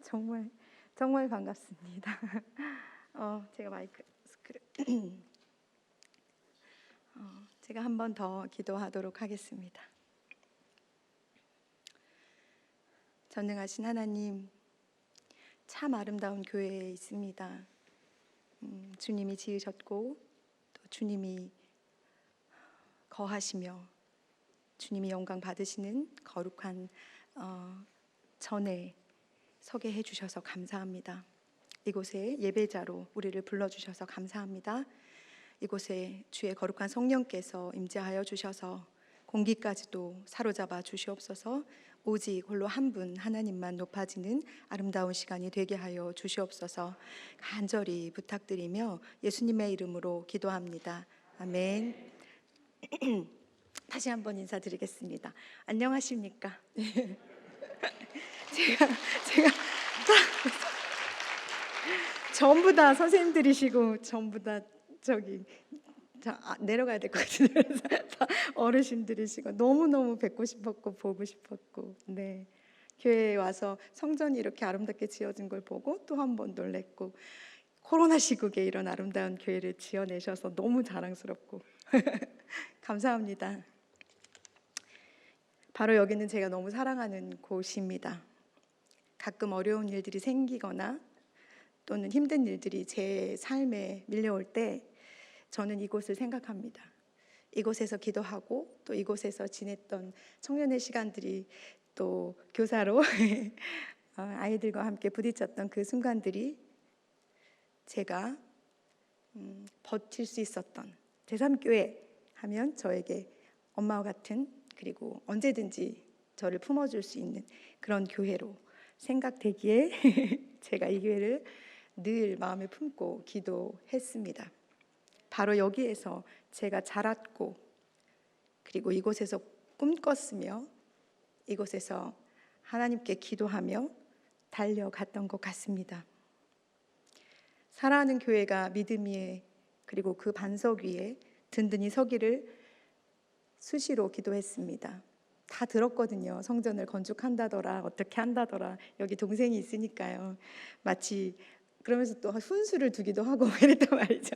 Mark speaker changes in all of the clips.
Speaker 1: 정말 정말 반갑습니다. 제가 마이크 스크류 제가 한 번 더 기도하도록 하겠습니다. 전능하신 하나님, 참 아름다운 교회에 있습니다. 주님이 지으셨고 또 주님이 거하시며 주님이 영광 받으시는 거룩한 전에 서게 해주셔서 감사합니다. 이곳에 예배자로 우리를 불러주셔서 감사합니다. 이곳에 주의 거룩한 성령께서 임재하여 주셔서 공기까지도 사로잡아 주시옵소서. 오직 홀로 한 분 하나님만 높아지는 아름다운 시간이 되게 하여 주시옵소서. 간절히 부탁드리며 예수님의 이름으로 기도합니다. 아멘. 다시 한번 인사드리겠습니다. 안녕하십니까? 제가 전부 다 선생님들이시고 전부 다 내려가야 될 것 같은데 다 어르신들이시고 너무너무 뵙고 싶었고 보고 싶었고, 네, 교회에 와서 성전이 이렇게 아름답게 지어진 걸 보고 또 한 번 놀랬고, 코로나 시국에 이런 아름다운 교회를 지어내셔서 너무 자랑스럽고 감사합니다. 바로 여기는 제가 너무 사랑하는 곳입니다. 가끔 어려운 일들이 생기거나 또는 힘든 일들이 제 삶에 밀려올 때 저는 이곳을 생각합니다. 이곳에서 기도하고 또 이곳에서 지냈던 청년의 시간들이, 또 교사로 아이들과 함께 부딪혔던 그 순간들이 제가 버틸 수 있었던 제3교회 하면 저에게 엄마와 같은, 그리고 언제든지 저를 품어줄 수 있는 그런 교회로 생각되기에 제가 이 교회를 늘 마음에 품고 기도했습니다. 바로 여기에서 제가 자랐고, 그리고 이곳에서 꿈꿨으며 이곳에서 하나님께 기도하며 달려갔던 것 같습니다. 사랑하는 교회가 믿음 위에, 그리고 그 반석 위에 든든히 서기를 수시로 기도했습니다. 다 들었거든요. 성전을 건축한다더라, 어떻게 한다더라. 여기 동생이 있으니까요. 마치 그러면서 또 훈수를 두기도 하고 이랬단 말이죠.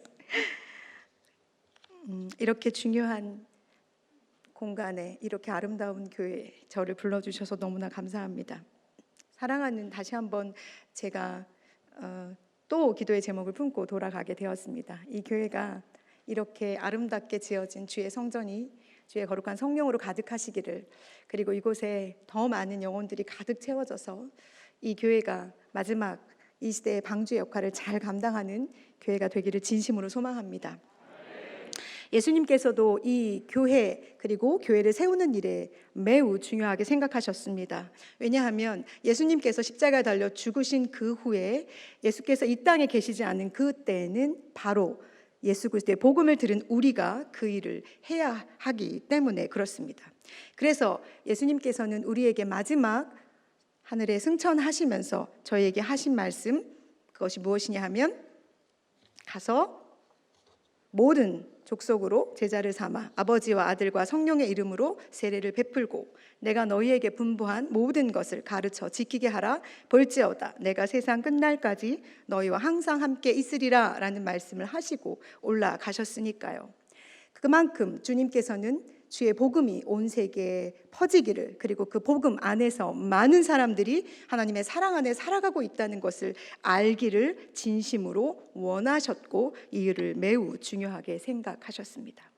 Speaker 1: 이렇게 중요한 공간에 이렇게 아름다운 교회에 저를 불러주셔서 너무나 감사합니다. 사랑하는, 다시 한번 제가 또 기도의 제목을 품고 돌아가게 되었습니다. 이 교회가 이렇게 아름답게 지어진 주의 성전이 주의 거룩한 성령으로 가득하시기를, 그리고 이곳에 더 많은 영혼들이 가득 채워져서 이 교회가 마지막 이 시대의 방주의 역할을 잘 감당하는 교회가 되기를 진심으로 소망합니다. 예수님께서도 이 교회, 그리고 교회를 세우는 일에 매우 중요하게 생각하셨습니다. 왜냐하면 예수님께서 십자가에 달려 죽으신 그 후에 예수께서 이 땅에 계시지 않은 그때에는 바로 예수 그리스도의 복음을 들은 우리가 그 일을 해야 하기 때문에 그렇습니다. 그래서 예수님께서는 우리에게 마지막 하늘에 승천하시면서 저희에게 하신 말씀, 그것이 무엇이냐 하면, 가서 모든 족속으로 제자를 삼아 아버지와 아들과 성령의 이름으로 세례를 베풀고 내가 너희에게 분부한 모든 것을 가르쳐 지키게 하라. 볼지어다 내가 세상 끝날까지 너희와 항상 함께 있으리라 라는 말씀을 하시고 올라가셨으니까요. 그만큼 주님께서는 주의 복음이 온 세계에 퍼지기를, 그리고 그 복음 안에서 많은 사람들이 하나님의 사랑 안에 살아가고 있다는 것을 알기를 진심으로 원하셨고 이 일을 매우 중요하게 생각하셨습니다.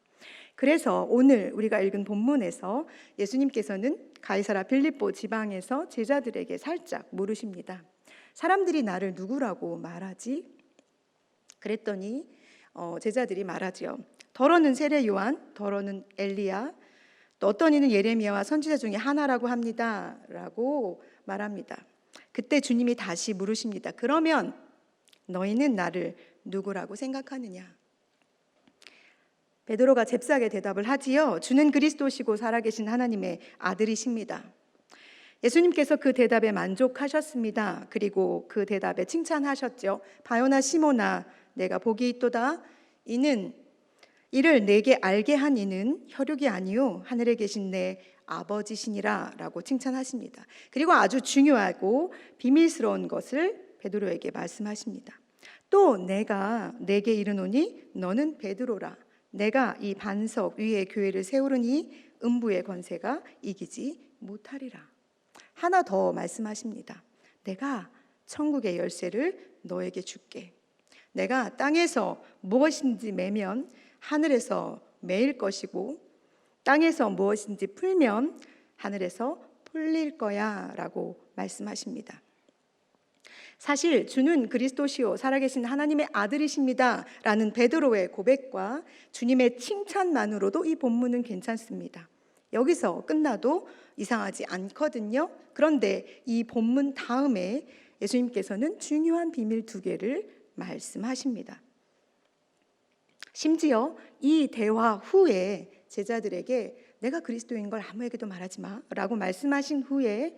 Speaker 1: 그래서 오늘 우리가 읽은 본문에서 예수님께서는 가이사라 빌립보 지방에서 제자들에게 살짝 물으십니다. 사람들이 나를 누구라고 말하지? 그랬더니 제자들이 말하지요. 더러는 세례 요한, 더러는 엘리야, 또 어떤 이는 예레미야와 선지자 중에 하나라고 합니다 라고 말합니다. 그때 주님이 다시 물으십니다. 그러면 너희는 나를 누구라고 생각하느냐? 베드로가 잽싸게 대답을 하지요. 주는 그리스도시고 살아계신 하나님의 아들이십니다. 예수님께서 그 대답에 만족하셨습니다. 그리고 그 대답에 칭찬하셨죠. 바요나 시모나, 내가 복이 있도다. 이는 이를 내게 알게 한 이는 혈육이 아니요 하늘에 계신 내 아버지시니라 라고 칭찬하십니다. 그리고 아주 중요하고 비밀스러운 것을 베드로에게 말씀하십니다. 또 내가 내게 이르노니 너는 베드로라. 내가 이 반석 위에 교회를 세우르니 음부의 권세가 이기지 못하리라. 하나 더 말씀하십니다. 내가 천국의 열쇠를 너에게 줄게. 내가 땅에서 무엇인지 매면 하늘에서 매일 것이고 땅에서 무엇인지 풀면 하늘에서 풀릴 거야 라고 말씀하십니다. 사실 주는 그리스도시요 살아계신 하나님의 아들이십니다 라는 베드로의 고백과 주님의 칭찬만으로도 이 본문은 괜찮습니다. 여기서 끝나도 이상하지 않거든요. 그런데 이 본문 다음에 예수님께서는 중요한 비밀 2개를 말씀하십니다. 심지어 이 대화 후에 제자들에게 내가 그리스도인 걸 아무에게도 말하지 마 라고 말씀하신 후에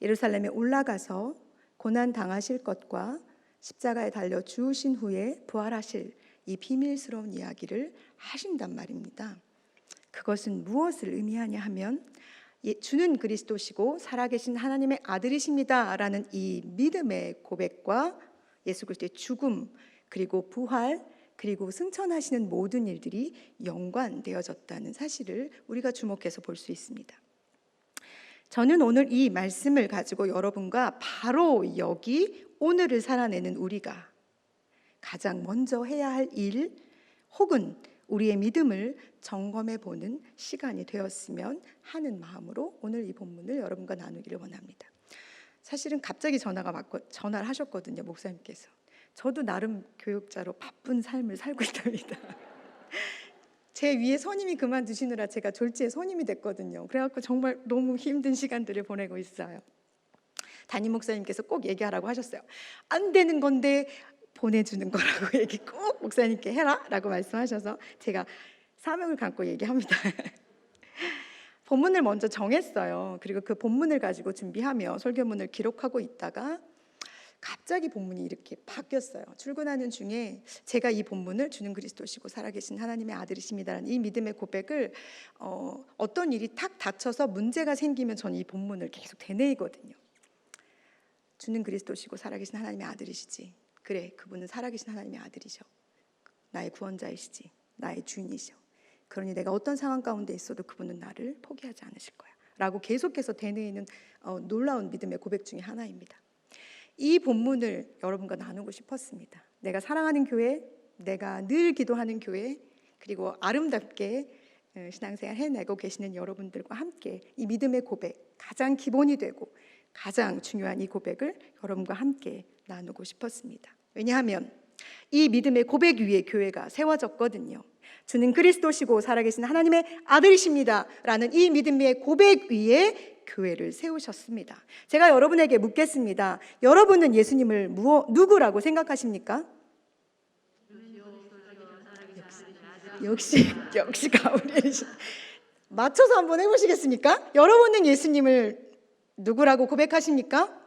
Speaker 1: 예루살렘에 올라가서 고난 당하실 것과 십자가에 달려 죽으신 후에 부활하실 이 비밀스러운 이야기를 하신단 말입니다. 그것은 무엇을 의미하냐 하면 주는 그리스도시고 살아계신 하나님의 아들이십니다 라는 이 믿음의 고백과 예수 그리스도의 죽음 그리고 부활 그리고 승천하시는 모든 일들이 연관되어졌다는 사실을 우리가 주목해서 볼 수 있습니다. 저는 오늘 이 말씀을 가지고 여러분과 바로 여기 오늘을 살아내는 우리가 가장 먼저 해야 할 일 혹은 우리의 믿음을 점검해 보는 시간이 되었으면 하는 마음으로 오늘 이 본문을 여러분과 나누기를 원합니다. 사실은 갑자기 전화를 하셨거든요, 목사님께서. 저도 나름 교육자로 바쁜 삶을 살고 있답니다. 제 위에 선임이 그만두시느라 제가 졸지에 선임이 됐거든요. 그래갖고 정말 너무 힘든 시간들을 보내고 있어요. 담임 목사님께서 꼭 얘기하라고 하셨어요. 안 되는 건데 보내주는 거라고 얘기 꼭 목사님께 해라 라고 말씀하셔서 제가 사명을 갖고 얘기합니다. 본문을 먼저 정했어요. 그리고 그 본문을 가지고 준비하며 설교문을 기록하고 있다가 갑자기 본문이 이렇게 바뀌었어요. 출근하는 중에 제가 이 본문을 주는 그리스도시고 살아계신 하나님의 아들이십니다라는 이 믿음의 고백을 어떤 일이 탁 닥쳐서 문제가 생기면 저는 이 본문을 계속 되뇌이거든요. 주는 그리스도시고 살아계신 하나님의 아들이시지. 그래, 그분은 살아계신 하나님의 아들이셔. 나의 구원자이시지. 나의 주인이셔. 그러니 내가 어떤 상황 가운데 있어도 그분은 나를 포기하지 않으실 거야 라고 계속해서 되뇌이는 놀라운 믿음의 고백 중에 하나입니다. 이 본문을 여러분과 나누고 싶었습니다. 내가 사랑하는 교회, 내가 늘 기도하는 교회, 그리고 아름답게 신앙생활 해내고 계시는 여러분들과 함께 이 믿음의 고백, 가장 기본이 되고 가장 중요한 이 고백을 여러분과 함께 나누고 싶었습니다. 왜냐하면 이 믿음의 고백 위에 교회가 세워졌거든요. 주는 그리스도시고 살아계신 하나님의 아들이십니다 라는 이 믿음의 고백 위에 교회를 세우셨습니다. 제가 여러분에게 묻겠습니다. 여러분은 예수님을 누구라고 생각하십니까? 역시 가브리엘 맞춰서 한번 해보시겠습니까? 여러분은 예수님을 누구라고 고백하십니까?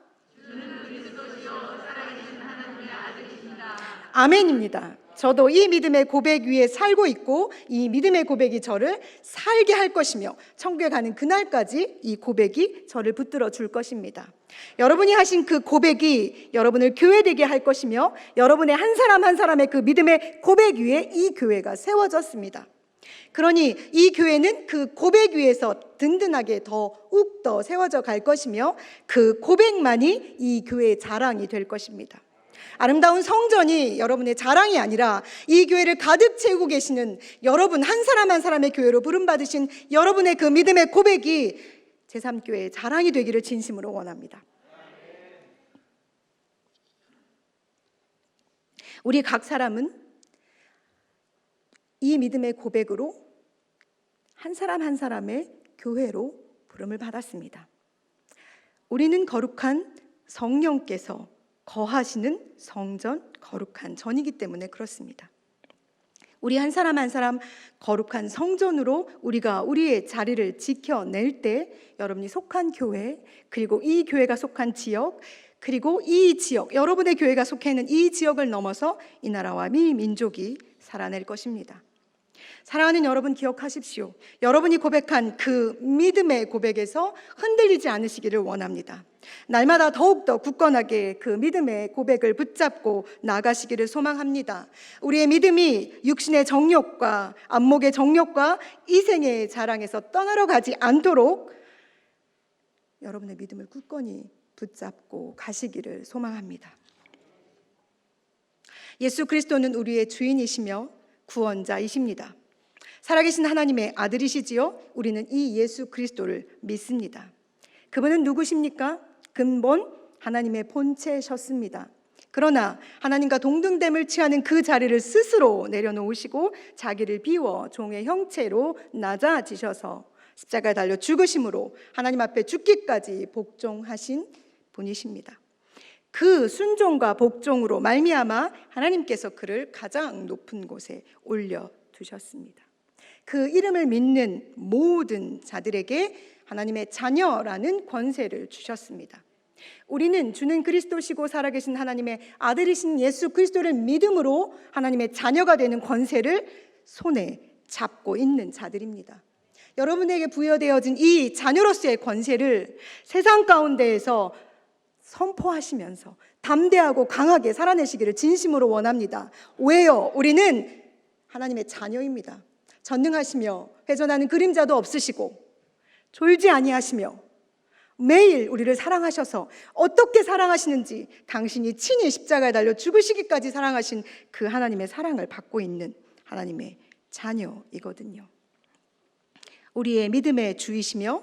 Speaker 1: 아멘입니다. 저도 이 믿음의 고백 위에 살고 있고 이 믿음의 고백이 저를 살게 할 것이며 천국에 가는 그날까지 이 고백이 저를 붙들어 줄 것입니다. 여러분이 하신 그 고백이 여러분을 교회되게 할 것이며 여러분의 한 사람 한 사람의 그 믿음의 고백 위에 이 교회가 세워졌습니다. 그러니 이 교회는 그 고백 위에서 든든하게 더욱 세워져 갈 것이며 그 고백만이 이 교회의 자랑이 될 것입니다. 아름다운 성전이 여러분의 자랑이 아니라 이 교회를 가득 채우고 계시는 여러분 한 사람 한 사람의 교회로 부름받으신 여러분의 그 믿음의 고백이 제3교회의 자랑이 되기를 진심으로 원합니다. 우리 각 사람은 이 믿음의 고백으로 한 사람 한 사람의 교회로 부름을 받았습니다. 우리는 거룩한 성령께서 거하시는 성전, 거룩한 전이기 때문에 그렇습니다. 우리 한 사람 한 사람 거룩한 성전으로 우리가 우리의 자리를 지켜낼 때 여러분이 속한 교회, 그리고 이 교회가 속한 지역, 그리고 이 지역, 여러분의 교회가 속해 있는 이 지역을 넘어서 이 나라와 이 민족이 살아낼 것입니다. 사랑하는 여러분, 기억하십시오. 여러분이 고백한 그 믿음의 고백에서 흔들리지 않으시기를 원합니다. 날마다 더욱더 굳건하게 그 믿음의 고백을 붙잡고 나가시기를 소망합니다. 우리의 믿음이 육신의 정욕과 안목의 정욕과 이생의 자랑에서 떠나러 가지 않도록 여러분의 믿음을 굳건히 붙잡고 가시기를 소망합니다. 예수 그리스도는 우리의 주인이시며 구원자이십니다. 살아계신 하나님의 아들이시지요. 우리는 이 예수 그리스도를 믿습니다. 그분은 누구십니까? 근본 하나님의 본체셨습니다. 그러나 하나님과 동등됨을 취하는 그 자리를 스스로 내려놓으시고 자기를 비워 종의 형체로 낮아지셔서 십자가에 달려 죽으심으로 하나님 앞에 죽기까지 복종하신 분이십니다. 그 순종과 복종으로 말미암아 하나님께서 그를 가장 높은 곳에 올려두셨습니다. 그 이름을 믿는 모든 자들에게 하나님의 자녀라는 권세를 주셨습니다. 우리는 주는 그리스도시고 살아계신 하나님의 아들이신 예수 그리스도를 믿음으로 하나님의 자녀가 되는 권세를 손에 잡고 있는 자들입니다. 여러분에게 부여되어진 이 자녀로서의 권세를 세상 가운데에서 선포하시면서 담대하고 강하게 살아내시기를 진심으로 원합니다. 왜요? 우리는 하나님의 자녀입니다. 전능하시며 회전하는 그림자도 없으시고 졸지 아니하시며 매일 우리를 사랑하셔서 어떻게 사랑하시는지 당신이 친히 십자가에 달려 죽으시기까지 사랑하신 그 하나님의 사랑을 받고 있는 하나님의 자녀이거든요. 우리의 믿음의 주이시며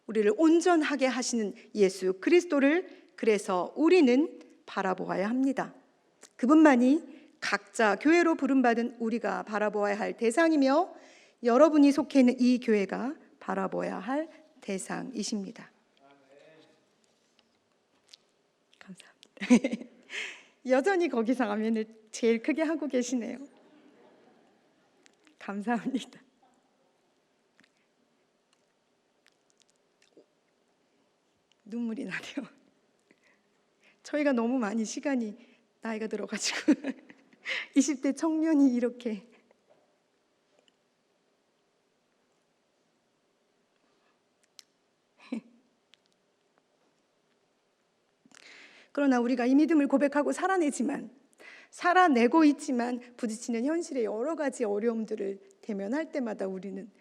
Speaker 1: 우리를 온전하게 하시는 예수 그리스도를 그래서 우리는 바라보아야 합니다. 그분만이 각자 교회로 부름받은 우리가 바라보아야 할 대상이며 여러분이 속해 있는 이 교회가 바라보아야 할 대상이십니다. 감사합니다. 여전히 거기서 아멘을 제일 크게 하고 계시네요. 감사합니다. 눈물이 나네요. 저희가 너무 많이 시간이 나이가 들어가지고 20대 청년이 이렇게 그러나 우리가 이 믿음을 고백하고 살아내고 있지만 부딪히는 현실의 여러 가지 어려움들을 대면할 때마다 우리는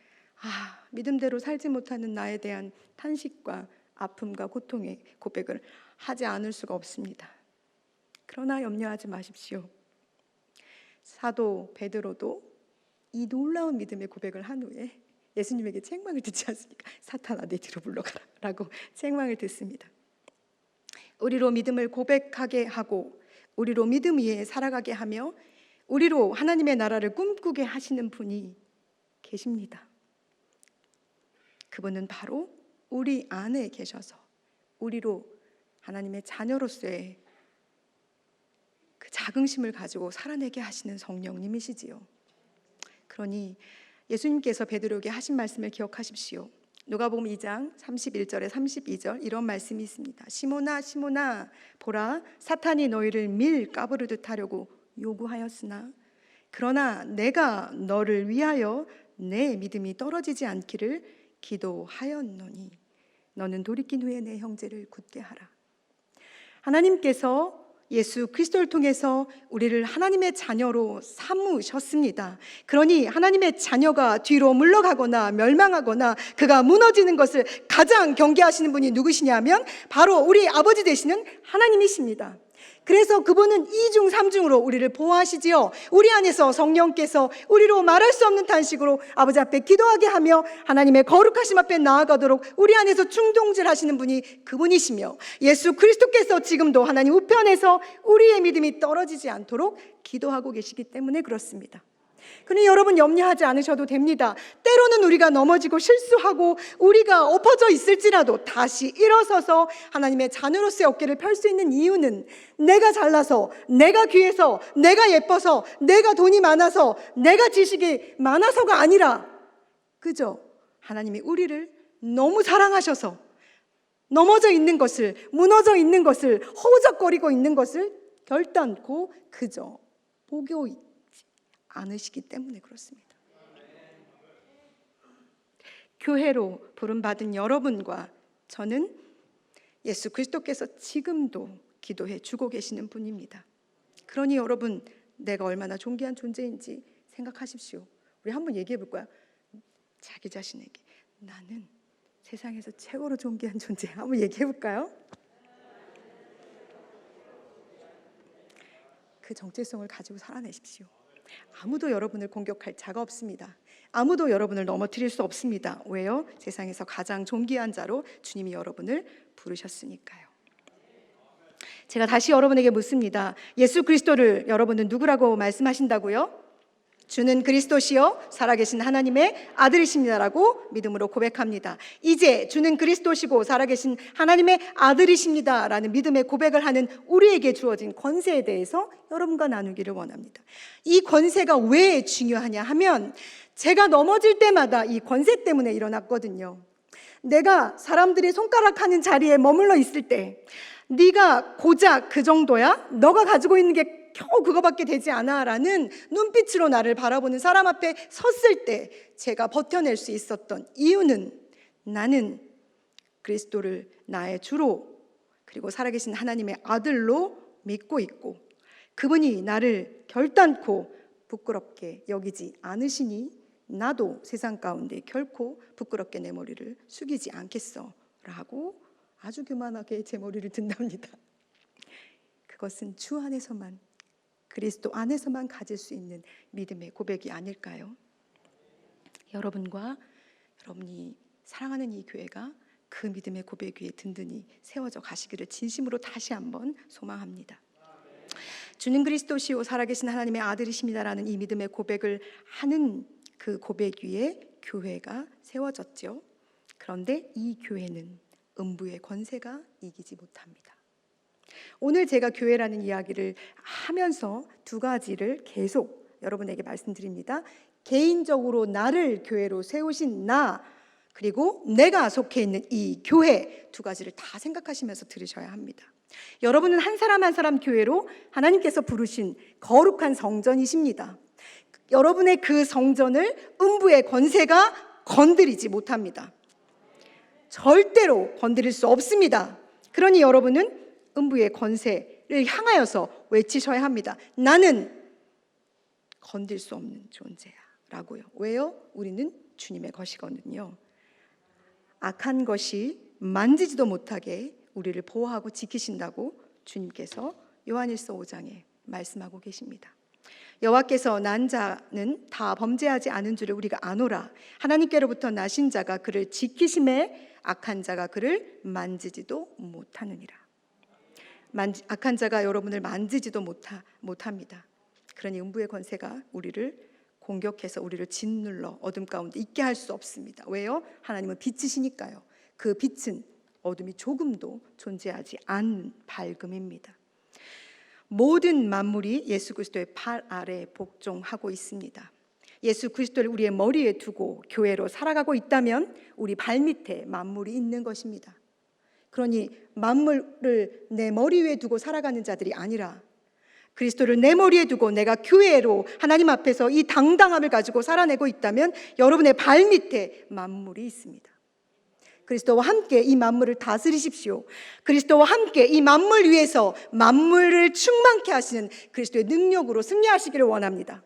Speaker 1: 믿음대로 살지 못하는 나에 대한 탄식과 아픔과 고통의 고백을 하지 않을 수가 없습니다. 그러나 염려하지 마십시오. 사도 베드로도 이 놀라운 믿음의 고백을 한 후에 예수님에게 책망을 듣지 않습니까? 사탄아 내 뒤로 물러가라 라고 책망을 듣습니다. 우리로 믿음을 고백하게 하고 우리로 믿음 위에 살아가게 하며 우리로 하나님의 나라를 꿈꾸게 하시는 분이 계십니다. 그분은 바로 우리 안에 계셔서 우리로 하나님의 자녀로서의 그 자긍심을 가지고 살아내게 하시는 성령님이시지요. 그러니 예수님께서 베드로에게 하신 말씀을 기억하십시오. 누가복음 2장 31절에 32절 이런 말씀이 있습니다. 시몬아 시몬아 보라 사탄이 너희를 밀 까부르듯 하려고 요구하였으나 그러나 내가 너를 위하여 내 믿음이 떨어지지 않기를 기도하였노니 너는 돌이킨 후에 내 형제를 굳게 하라. 하나님께서 예수 그리스도를 통해서 우리를 하나님의 자녀로 삼으셨습니다. 그러니 하나님의 자녀가 뒤로 물러가거나 멸망하거나 그가 무너지는 것을 가장 경계하시는 분이 누구시냐면 바로 우리 아버지 되시는 하나님이십니다. 그래서 그분은 2중 3중으로 우리를 보호하시지요. 우리 안에서 성령께서 우리로 말할 수 없는 탄식으로 아버지 앞에 기도하게 하며 하나님의 거룩하심 앞에 나아가도록 우리 안에서 충동질하시는 분이 그분이시며 예수 그리스도께서 지금도 하나님 우편에서 우리의 믿음이 떨어지지 않도록 기도하고 계시기 때문에 그렇습니다. 그러니 여러분 염려하지 않으셔도 됩니다. 때로는 우리가 넘어지고 실수하고 우리가 엎어져 있을지라도 다시 일어서서 하나님의 자녀로서의 어깨를 펼 수 있는 이유는 내가 잘나서, 내가 귀해서, 내가 예뻐서, 내가 돈이 많아서, 내가 지식이 많아서가 아니라 그저 하나님이 우리를 너무 사랑하셔서 넘어져 있는 것을, 무너져 있는 것을, 허우적거리고 있는 것을 결단코 그저 보고 않으시기 때문에 그렇습니다. 교회로 부름받은 여러분과 저는 예수 그리스도께서 지금도 기도해 주고 계시는 분입니다. 그러니 여러분, 내가 얼마나 존귀한 존재인지 생각하십시오. 우리 한번 얘기해 볼 거야. 자기 자신에게 나는 세상에서 최고로 존귀한 존재. 한번 얘기해 볼까요? 그 정체성을 가지고 살아내십시오. 아무도 여러분을 공격할 자가 없습니다. 아무도 여러분을 넘어뜨릴 수 없습니다. 왜요? 세상에서 가장 존귀한 자로 주님이 여러분을 부르셨으니까요. 제가 다시 여러분에게 묻습니다. 예수 그리스도를 여러분은 누구라고 말씀하신다고요? 주는 그리스도시요 살아계신 하나님의 아들이십니다라고 믿음으로 고백합니다. 이제 주는 그리스도시고 살아계신 하나님의 아들이십니다라는 믿음의 고백을 하는 우리에게 주어진 권세에 대해서 여러분과 나누기를 원합니다. 이 권세가 왜 중요하냐 하면 제가 넘어질 때마다 이 권세 때문에 일어났거든요. 내가 사람들이 손가락하는 자리에 머물러 있을 때 네가 고작 그 정도야? 너가 가지고 있는 게 겨우 그거밖에 되지 않아 라는 눈빛으로 나를 바라보는 사람 앞에 섰을 때 제가 버텨낼 수 있었던 이유는 나는 그리스도를 나의 주로 그리고 살아계신 하나님의 아들로 믿고 있고 그분이 나를 결단코 부끄럽게 여기지 않으시니 나도 세상 가운데 결코 부끄럽게 내 머리를 숙이지 않겠어 라고 아주 교만하게 제 머리를 든답니다. 그것은 주 안에서만 그리스도 안에서만 가질 수 있는 믿음의 고백이 아닐까요? 여러분과 여러분이 사랑하는 이 교회가 그 믿음의 고백 위에 든든히 세워져 가시기를 진심으로 다시 한번 소망합니다. 주는 그리스도시요 살아계신 하나님의 아들이십니다라는 이 믿음의 고백을 하는 그 고백 위에 교회가 세워졌죠. 그런데 이 교회는 음부의 권세가 이기지 못합니다. 오늘 제가 교회라는 이야기를 하면서 두 가지를 계속 여러분에게 말씀드립니다. 개인적으로 나를 교회로 세우신 나, 그리고 내가 속해 있는 이 교회, 두 가지를 다 생각하시면서 들으셔야 합니다. 여러분은 한 사람 한 사람 교회로 하나님께서 부르신 거룩한 성전이십니다. 여러분의 그 성전을 음부의 권세가 건드리지 못합니다. 절대로 건드릴 수 없습니다. 그러니 여러분은 음부의 권세를 향하여서 외치셔야 합니다. 나는 건들 수 없는 존재야 라고요. 왜요? 우리는 주님의 것이거든요. 악한 것이 만지지도 못하게 우리를 보호하고 지키신다고 주님께서 요한일서 5장에 말씀하고 계십니다. 여호와께서 난 자는 다 범죄하지 않은 줄을 우리가 아노라. 하나님께로부터 나신 자가 그를 지키심에 악한 자가 그를 만지지도 못하느니라. 악한 자가 여러분을 만지지도 못합니다. 그러니 음부의 권세가 우리를 공격해서 우리를 짓눌러 어둠 가운데 있게 할 수 없습니다. 왜요? 하나님은 빛이시니까요. 그 빛은 어둠이 조금도 존재하지 않는 밝음입니다. 모든 만물이 예수 그리스도의 팔 아래 복종하고 있습니다. 예수 그리스도를 우리의 머리에 두고 교회로 살아가고 있다면 우리 발밑에 만물이 있는 것입니다. 그러니 만물을 내 머리 위에 두고 살아가는 자들이 아니라 그리스도를 내 머리에 두고 내가 교회로 하나님 앞에서 이 당당함을 가지고 살아내고 있다면 여러분의 발밑에 만물이 있습니다. 그리스도와 함께 이 만물을 다스리십시오. 그리스도와 함께 이 만물 위에서 만물을 충만케 하시는 그리스도의 능력으로 승리하시기를 원합니다.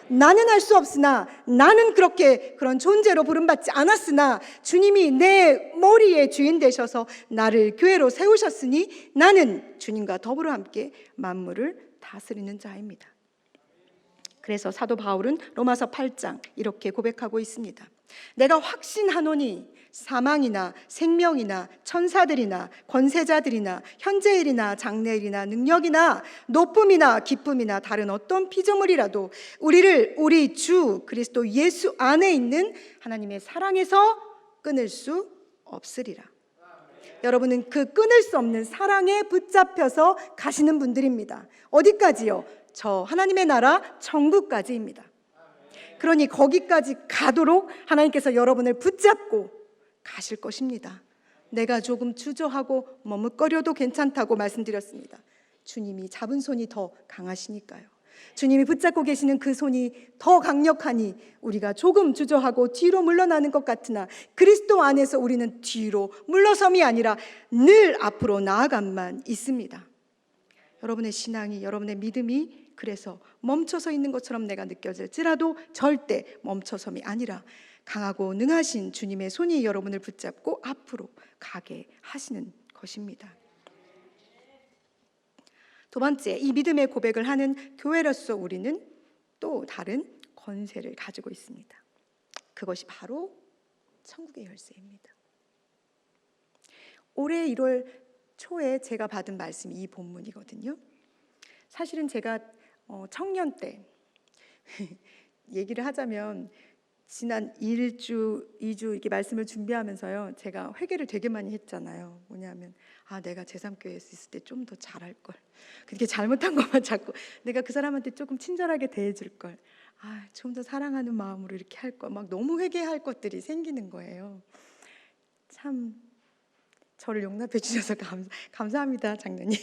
Speaker 1: 나는 할 수 없으나 나는 그런 존재로 부름받지 않았으나 주님이 내 머리의 주인 되셔서 나를 교회로 세우셨으니 나는 주님과 더불어 함께 만물을 다스리는 자입니다. 그래서 사도 바울은 로마서 8장 이렇게 고백하고 있습니다. 내가 확신하노니 사망이나 생명이나 천사들이나 권세자들이나 현재일이나 장래일이나 능력이나 높음이나 기쁨이나 다른 어떤 피조물이라도 우리를 우리 주 그리스도 예수 안에 있는 하나님의 사랑에서 끊을 수 없으리라. 여러분은 그 끊을 수 없는 사랑에 붙잡혀서 가시는 분들입니다. 어디까지요? 저 하나님의 나라 천국까지입니다. 그러니 거기까지 가도록 하나님께서 여러분을 붙잡고 가실 것입니다. 내가 조금 주저하고 머뭇거려도 괜찮다고 말씀드렸습니다. 주님이 잡은 손이 더 강하시니까요. 주님이 붙잡고 계시는 그 손이 더 강력하니 우리가 조금 주저하고 뒤로 물러나는 것 같으나 그리스도 안에서 우리는 뒤로 물러섬이 아니라 늘 앞으로 나아감만 있습니다. 여러분의 신앙이, 여러분의 믿음이 그래서 멈춰서 있는 것처럼 내가 느껴질지라도 절대 멈춰섬이 아니라 강하고 능하신 주님의 손이 여러분을 붙잡고 앞으로 가게 하시는 것입니다. 두 번째, 이 믿음의 고백을 하는 교회로서 우리는 또 다른 권세를 가지고 있습니다. 그것이 바로 천국의 열쇠입니다. 올해 1월 초에 제가 받은 말씀이 이 본문이거든요. 사실은 제가 청년 때 얘기를 하자면 지난 1주, 2주 이렇게 말씀을 준비하면서요, 제가 회개를 되게 많이 했잖아요. 뭐냐면 내가 제3교회에 있을 때 좀 더 잘할 걸, 그렇게 잘못한 것만 자꾸 내가 그 사람한테 조금 친절하게 대해줄 걸, 좀 더 사랑하는 마음으로 이렇게 할 걸, 막 너무 회개할 것들이 생기는 거예요. 참 저를 용납해 주셔서 감사합니다, 장로님.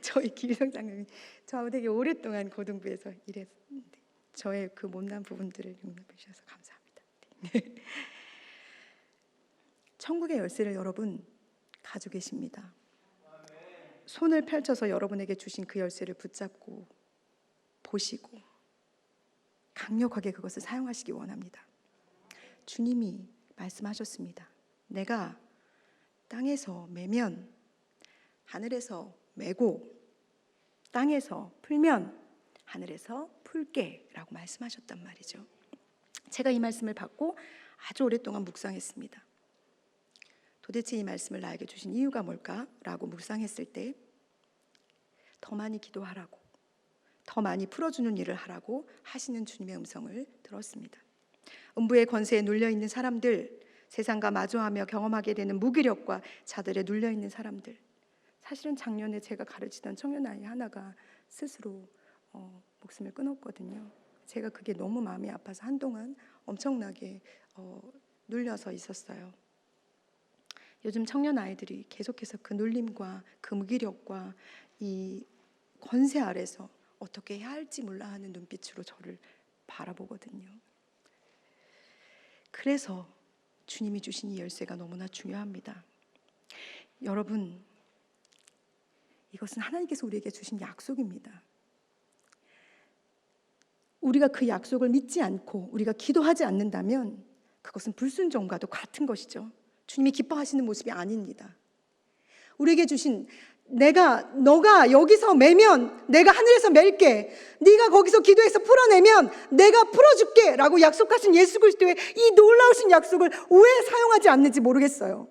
Speaker 1: 저희 김희성 장로님, 저하고 되게 오랫동안 고등부에서 일했는데 저의 그 못난 부분들을 용납해 주셔서 감사합니다. 천국의 열쇠를 여러분 가지고 계십니다. 손을 펼쳐서 여러분에게 주신 그 열쇠를 붙잡고 보시고 강력하게 그것을 사용하시기 원합니다. 주님이 말씀하셨습니다. 내가 땅에서 매면 하늘에서 매고 땅에서 풀면 하늘에서 풀게 라고 말씀하셨단 말이죠. 제가 이 말씀을 받고 아주 오랫동안 묵상했습니다. 도대체 이 말씀을 나에게 주신 이유가 뭘까? 라고 묵상했을 때 더 많이 기도하라고, 더 많이 풀어주는 일을 하라고 하시는 주님의 음성을 들었습니다. 음부의 권세에 눌려있는 사람들, 세상과 마주하며 경험하게 되는 무기력과 자들에 눌려있는 사람들, 사실은 작년에 제가 가르치던 청년 아이 하나가 스스로 목숨을 끊었거든요. 제가 그게 너무 마음이 아파서 한동안 엄청나게 눌려서 있었어요. 요즘 청년 아이들이 계속해서 그 눌림과 그 무기력과 이 권세 아래서 어떻게 해야 할지 몰라 하는 눈빛으로 저를 바라보거든요. 그래서 주님이 주신 이 열쇠가 너무나 중요합니다. 여러분, 이것은 하나님께서 우리에게 주신 약속입니다. 우리가 그 약속을 믿지 않고 우리가 기도하지 않는다면 그것은 불순종과도 같은 것이죠. 주님이 기뻐하시는 모습이 아닙니다. 우리에게 주신 너가 여기서 매면 내가 하늘에서 맬게, 네가 거기서 기도해서 풀어내면 내가 풀어줄게 라고 약속하신 예수 그리스도의 이 놀라우신 약속을 왜 사용하지 않는지 모르겠어요.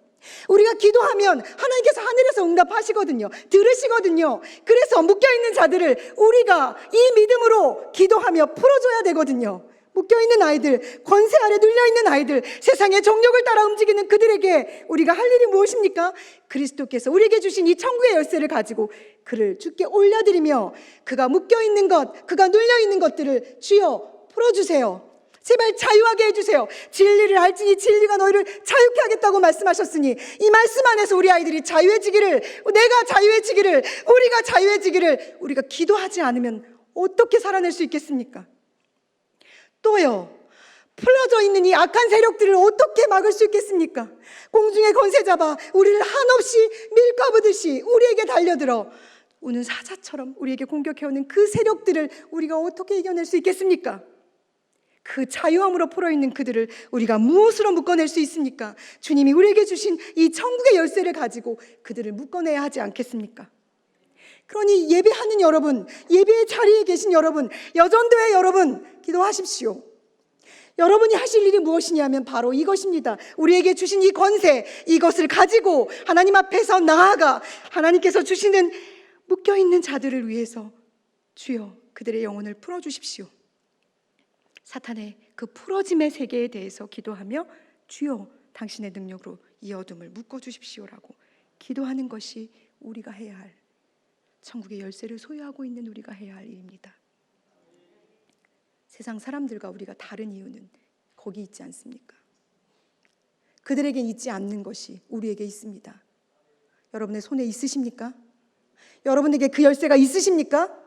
Speaker 1: 우리가 기도하면 하나님께서 하늘에서 응답하시거든요. 들으시거든요. 그래서 묶여있는 자들을 우리가 이 믿음으로 기도하며 풀어줘야 되거든요. 묶여있는 아이들, 권세 아래 눌려있는 아이들, 세상의 정욕을 따라 움직이는 그들에게 우리가 할 일이 무엇입니까? 그리스도께서 우리에게 주신 이 천국의 열쇠를 가지고 그를 주께 올려드리며 그가 묶여있는 것, 그가 눌려있는 것들을 주여 풀어주세요. 제발 자유하게 해주세요. 진리를 알지니 진리가 너희를 자유케 하겠다고 말씀하셨으니 이 말씀 안에서 우리 아이들이 자유해지기를, 내가 자유해지기를, 우리가 자유해지기를, 우리가 기도하지 않으면 어떻게 살아낼 수 있겠습니까? 또요, 풀어져 있는 이 악한 세력들을 어떻게 막을 수 있겠습니까? 공중의 권세 잡아 우리를 한없이 밀가부듯이 우리에게 달려들어 우는 사자처럼 우리에게 공격해오는 그 세력들을 우리가 어떻게 이겨낼 수 있겠습니까? 그 자유함으로 풀어있는 그들을 우리가 무엇으로 묶어낼 수 있습니까? 주님이 우리에게 주신 이 천국의 열쇠를 가지고 그들을 묶어내야 하지 않겠습니까? 그러니 예배하는 여러분, 예배의 자리에 계신 여러분, 여전도의 여러분, 기도하십시오. 여러분이 하실 일이 무엇이냐면 바로 이것입니다. 우리에게 주신 이 권세, 이것을 가지고 하나님 앞에서 나아가 하나님께서 주시는 묶여있는 자들을 위해서 주여 그들의 영혼을 풀어주십시오. 사탄의 그 풀어짐의 세계에 대해서 기도하며 주여 당신의 능력으로 이 어둠을 묶어주십시오라고 기도하는 것이 우리가 해야 할, 천국의 열쇠를 소유하고 있는 우리가 해야 할 일입니다. 세상 사람들과 우리가 다른 이유는 거기 있지 않습니까? 그들에겐 있지 않는 것이 우리에게 있습니다. 여러분의 손에 있으십니까? 여러분에게 그 열쇠가 있으십니까?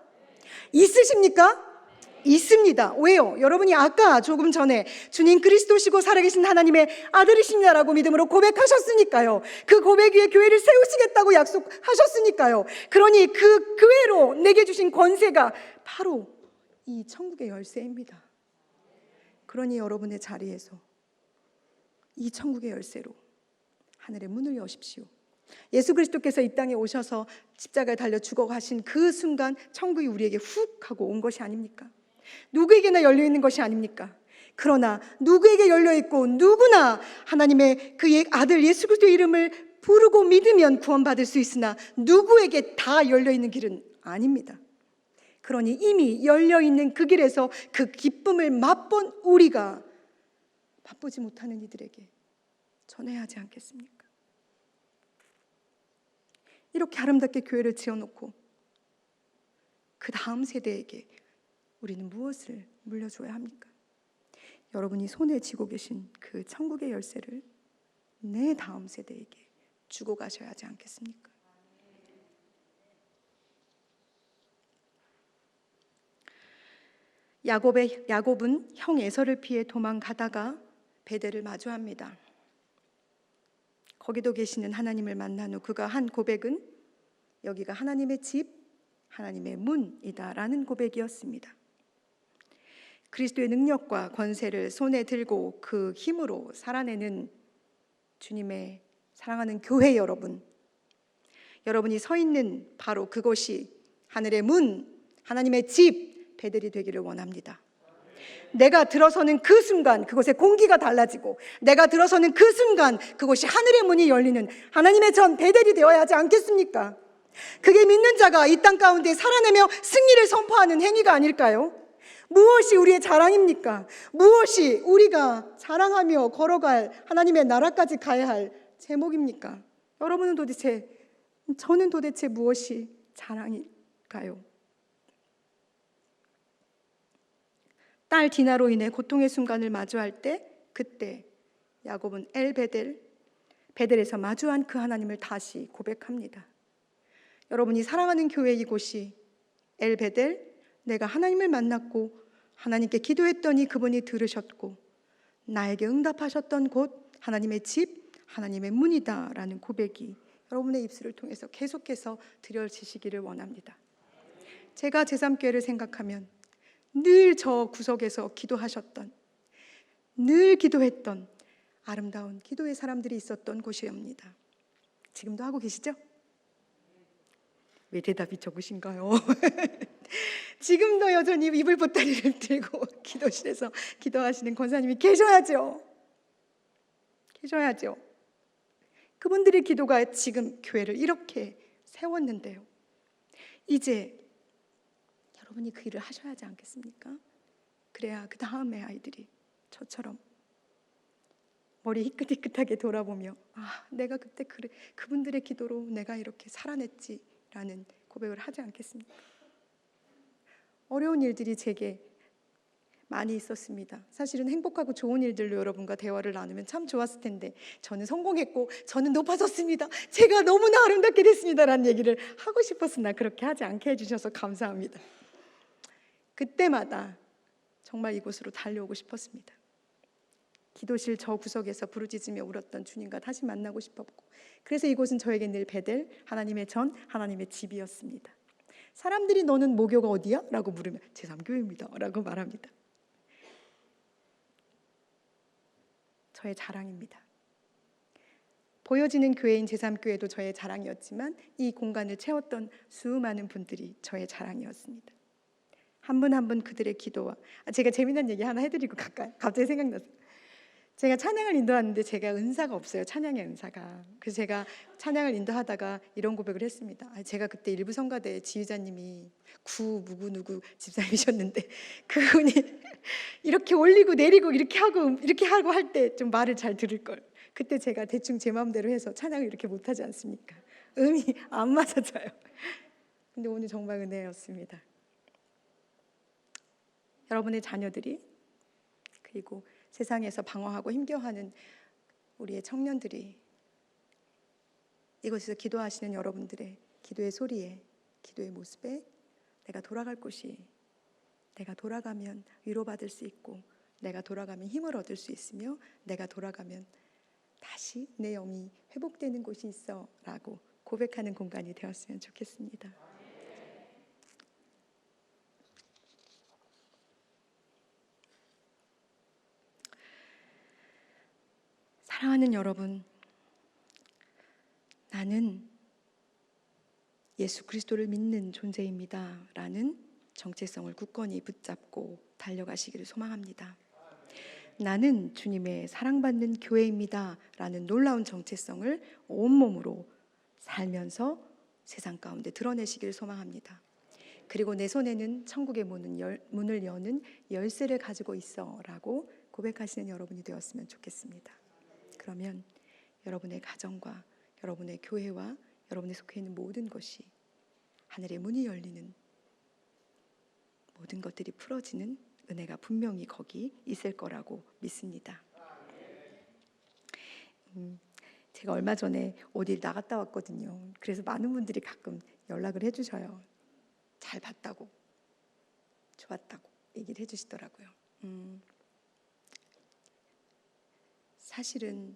Speaker 1: 있으십니까? 있습니다. 왜요? 여러분이 아까 조금 전에 주님 그리스도시고 살아계신 하나님의 아들이십니다라고 믿음으로 고백하셨으니까요. 그 고백 위에 교회를 세우시겠다고 약속하셨으니까요. 그러니 그 교회로 내게 주신 권세가 바로 이 천국의 열쇠입니다. 그러니 여러분의 자리에서 이 천국의 열쇠로 하늘의 문을 여십시오. 예수 그리스도께서 이 땅에 오셔서 십자가에 달려 죽어가신 그 순간 천국이 우리에게 훅 하고 온 것이 아닙니까? 누구에게나 열려있는 것이 아닙니까? 그러나 누구에게 열려있고 누구나 하나님의 그 아들 예수 그리스도의 이름을 부르고 믿으면 구원받을 수 있으나 누구에게 다 열려있는 길은 아닙니다. 그러니 이미 열려있는 그 길에서 그 기쁨을 맛본 우리가 맛보지 못하는 이들에게 전해야 하지 않겠습니까? 이렇게 아름답게 교회를 지어놓고 그 다음 세대에게 우리는 무엇을 물려줘야 합니까? 여러분이 손에 쥐고 계신 그 천국의 열쇠를 내 다음 세대에게 주고 가셔야 하지 않겠습니까? 야곱은 형 에서를 피해 도망가다가 베델을 마주합니다. 거기도 계시는 하나님을 만난 후 그가 한 고백은 여기가 하나님의 집, 하나님의 문이다라는 고백이었습니다. 그리스도의 능력과 권세를 손에 들고 그 힘으로 살아내는 주님의 사랑하는 교회 여러분, 여러분이 서 있는 바로 그곳이 하늘의 문, 하나님의 집, 베델이 되기를 원합니다. 내가 들어서는 그 순간 그곳의 공기가 달라지고 내가 들어서는 그 순간 그곳이 하늘의 문이 열리는 하나님의 전 베델이 되어야 하지 않겠습니까? 그게 믿는 자가 이 땅 가운데 살아내며 승리를 선포하는 행위가 아닐까요? 무엇이 우리의 자랑입니까? 무엇이 우리가 자랑하며 걸어갈 하나님의 나라까지 가야 할 제목입니까? 여러분은 도대체, 저는 도대체 무엇이 자랑일까요? 딸 디나로 인해 고통의 순간을 마주할 때 그때 야곱은 베델에서 마주한 그 하나님을 다시 고백합니다. 여러분이 사랑하는 교회 이곳이 엘베델, 내가 하나님을 만났고 하나님께 기도했더니 그분이 들으셨고 나에게 응답하셨던 곳 하나님의 집, 하나님의 문이다라는 고백이 여러분의 입술을 통해서 계속해서 드려지시기를 원합니다. 제가 제3교회를 생각하면 늘 저 구석에서 기도하셨던, 늘 기도했던 아름다운 기도의 사람들이 있었던 곳이옵니다. 지금도 하고 계시죠? 왜 대답이 적으신가요? 지금도 여전히 이불 보따리를 들고 기도실에서 기도하시는 권사님이 계셔야죠. 계셔야죠. 그분들의 기도가 지금 교회를 이렇게 세웠는데요. 이제 여러분이 그 일을 하셔야 하지 않겠습니까? 그래야 그 다음에 아이들이 저처럼 머리 희끗희끗하게 돌아보며 내가 그때 그분들의 기도로 내가 이렇게 살아냈지라는 고백을 하지 않겠습니까? 어려운 일들이 제게 많이 있었습니다. 사실은 행복하고 좋은 일들로 여러분과 대화를 나누면 참 좋았을 텐데 저는 성공했고 저는 높아졌습니다. 제가 너무나 아름답게 됐습니다 라는 얘기를 하고 싶었으나 그렇게 하지 않게 해주셔서 감사합니다. 그때마다 정말 이곳으로 달려오고 싶었습니다. 기도실 저 구석에서 부르짖으며 울었던 주님과 다시 만나고 싶었고 그래서 이곳은 저에게 늘 베델, 하나님의 전, 하나님의 집이었습니다. 사람들이 너는 모교가 어디야? 라고 물으면 제3교회입니다 라고 말합니다. 저의 자랑입니다. 보여지는 교회인 제3교회도 저의 자랑이었지만 이 공간을 채웠던 수많은 분들이 저의 자랑이었습니다. 한 분 한 분 그들의 기도와 제가 재미난 얘기 하나 해드리고 갈까요? 갑자기 생각났어요. 제가 찬양을 인도하는데 제가 은사가 없어요. 찬양의 은사가. 그래서 제가 찬양을 인도하다가 이런 고백을 했습니다. 제가 그때 일부 성가대 지휘자님이 누구 집사님이셨는데 그분이 이렇게 올리고 내리고 이렇게 하고 할 때 좀 말을 잘 들을 걸. 그때 제가 대충 제 마음대로 해서 찬양을 이렇게 못하지 않습니까? 음이 안 맞아져요. 근데 오늘 정말 은혜였습니다. 여러분의 자녀들이 그리고 세상에서 방황하고 힘겨워하는 우리의 청년들이 이곳에서 기도하시는 여러분들의 기도의 소리에, 기도의 모습에 내가 돌아갈 곳이, 내가 돌아가면 위로받을 수 있고, 내가 돌아가면 힘을 얻을 수 있으며, 내가 돌아가면 다시 내 영이 회복되는 곳이 있어 라고 고백하는 공간이 되었으면 좋겠습니다. 사랑하는 여러분, 나는 예수 그리스도를 믿는 존재입니다 라는 정체성을 굳건히 붙잡고 달려가시기를 소망합니다. 나는 주님의 사랑받는 교회입니다 라는 놀라운 정체성을 온몸으로 살면서 세상 가운데 드러내시기를 소망합니다. 그리고 내 손에는 천국의 문을 여는 열쇠를 가지고 있어 라고 고백하시는 여러분이 되었으면 좋겠습니다. 그러면 여러분의 가정과 여러분의 교회와 여러분이 속해 있는 모든 것이 하늘의 문이 열리는, 모든 것들이 풀어지는 은혜가 분명히 거기 있을 거라고 믿습니다. 제가 얼마 전에 어디 나갔다 왔거든요. 그래서 많은 분들이 가끔 연락을 해주셔요. 잘 봤다고, 좋았다고 얘기를 해주시더라고요. 사실은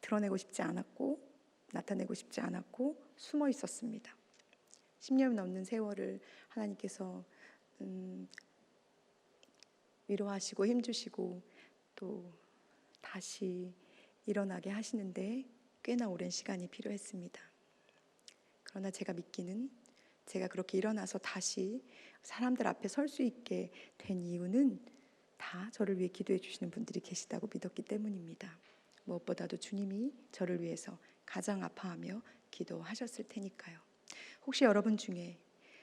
Speaker 1: 드러내고 싶지 않았고 나타내고 싶지 않았고 숨어 있었습니다. 10년 넘는 세월을 하나님께서 위로하시고 힘주시고 또 다시 일어나게 하시는데 꽤나 오랜 시간이 필요했습니다. 그러나 제가 믿기는, 제가 그렇게 일어나서 다시 사람들 앞에 설 수 있게 된 이유는 다 저를 위해 기도해 주시는 분들이 계시다고 믿었기 때문입니다. 무엇보다도 주님이 저를 위해서 가장 아파하며 기도하셨을 테니까요. 혹시 여러분 중에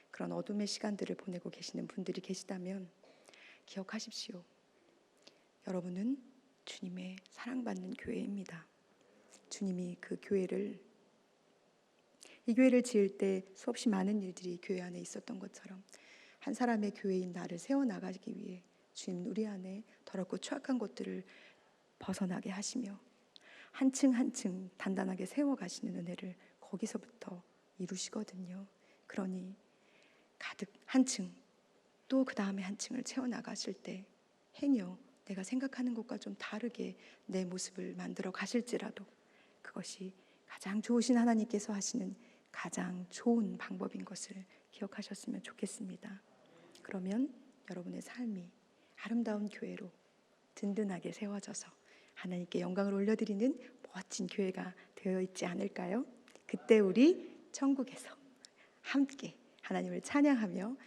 Speaker 1: 그런 어둠의 시간들을 보내고 계시는 분들이 계시다면 기억하십시오. 여러분은 주님의 사랑받는 교회입니다. 주님이 이 교회를 지을 때 수없이 많은 일들이 교회 안에 있었던 것처럼 한 사람의 교회인 나를 세워나가기 위해 주님은 우리 안에 더럽고 추악한 것들을 벗어나게 하시며 한층 한층 단단하게 세워가시는 은혜를 거기서부터 이루시거든요. 그러니 가득 한층 또 그 다음에 한층을 채워나가실 때 행여 내가 생각하는 것과 좀 다르게 내 모습을 만들어 가실지라도 그것이 가장 좋으신 하나님께서 하시는 가장 좋은 방법인 것을 기억하셨으면 좋겠습니다. 그러면 여러분의 삶이 아름다운 교회로 든든하게 세워져서 하나님께 영광을 올려드리는 멋진 교회가 되어 있지 않을까요? 그때 우리 천국에서 함께 하나님을 찬양하며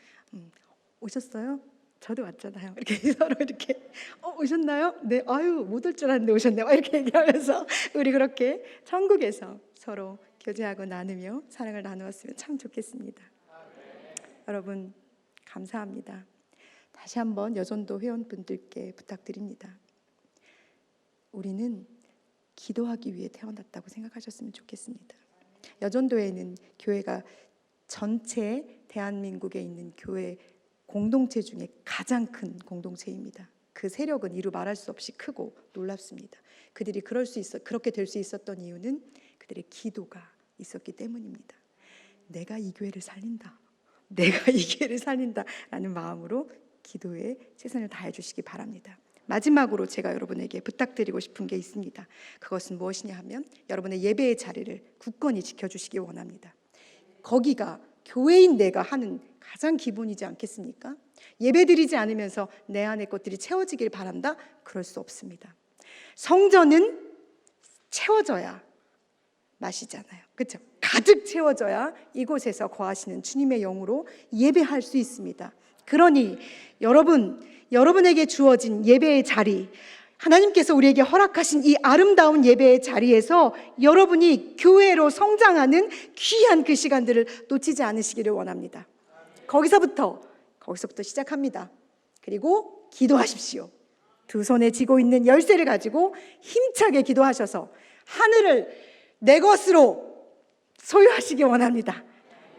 Speaker 1: 오셨어요? 저도 왔잖아요. 이렇게 서로 이렇게 오셨나요? 네, 아유 못 올 줄 알았는데 오셨네요. 이렇게 얘기하면서 우리 그렇게 천국에서 서로 교제하고 나누며 사랑을 나누었으면 참 좋겠습니다. 여러분 감사합니다. 다시 한번 여전도 회원분들께 부탁드립니다. 우리는 기도하기 위해 태어났다고 생각하셨으면 좋겠습니다. 여전도에는 교회가 전체 대한민국에 있는 교회 공동체 중에 가장 큰 공동체입니다. 그 세력은 이루 말할 수 없이 크고 놀랍습니다. 그들이 그렇게 될 수 있었던 이유는 그들의 기도가 있었기 때문입니다. 내가 이 교회를 살린다, 내가 이 교회를 살린다라는 마음으로 기도에 최선을 다해 주시기 바랍니다. 마지막으로 제가 여러분에게 부탁드리고 싶은 게 있습니다. 그것은 무엇이냐 하면 여러분의 예배의 자리를 굳건히 지켜주시기 원합니다. 거기가 교회인 내가 하는 가장 기본이지 않겠습니까? 예배드리지 않으면서 내 안의 것들이 채워지길 바란다? 그럴 수 없습니다. 성전은 채워져야 맛이잖아요. 그렇죠? 가득 채워져야 이곳에서 거하시는 주님의 영으로 예배할 수 있습니다. 그러니 여러분에게 주어진 예배의 자리, 하나님께서 우리에게 허락하신 이 아름다운 예배의 자리에서 여러분이 교회로 성장하는 귀한 그 시간들을 놓치지 않으시기를 원합니다. 거기서부터 시작합니다. 그리고 기도하십시오. 두 손에 쥐고 있는 열쇠를 가지고 힘차게 기도하셔서 하늘을 내 것으로 소유하시기 원합니다.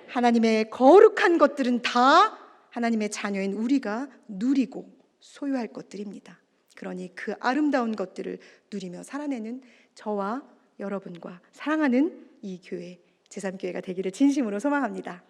Speaker 1: 하나님의 거룩한 것들은 다 하나님의 자녀인 우리가 누리고 소유할 것들입니다. 그러니 그 아름다운 것들을 누리며 살아내는 저와 여러분과 사랑하는 이 교회 제3교회가 되기를 진심으로 소망합니다.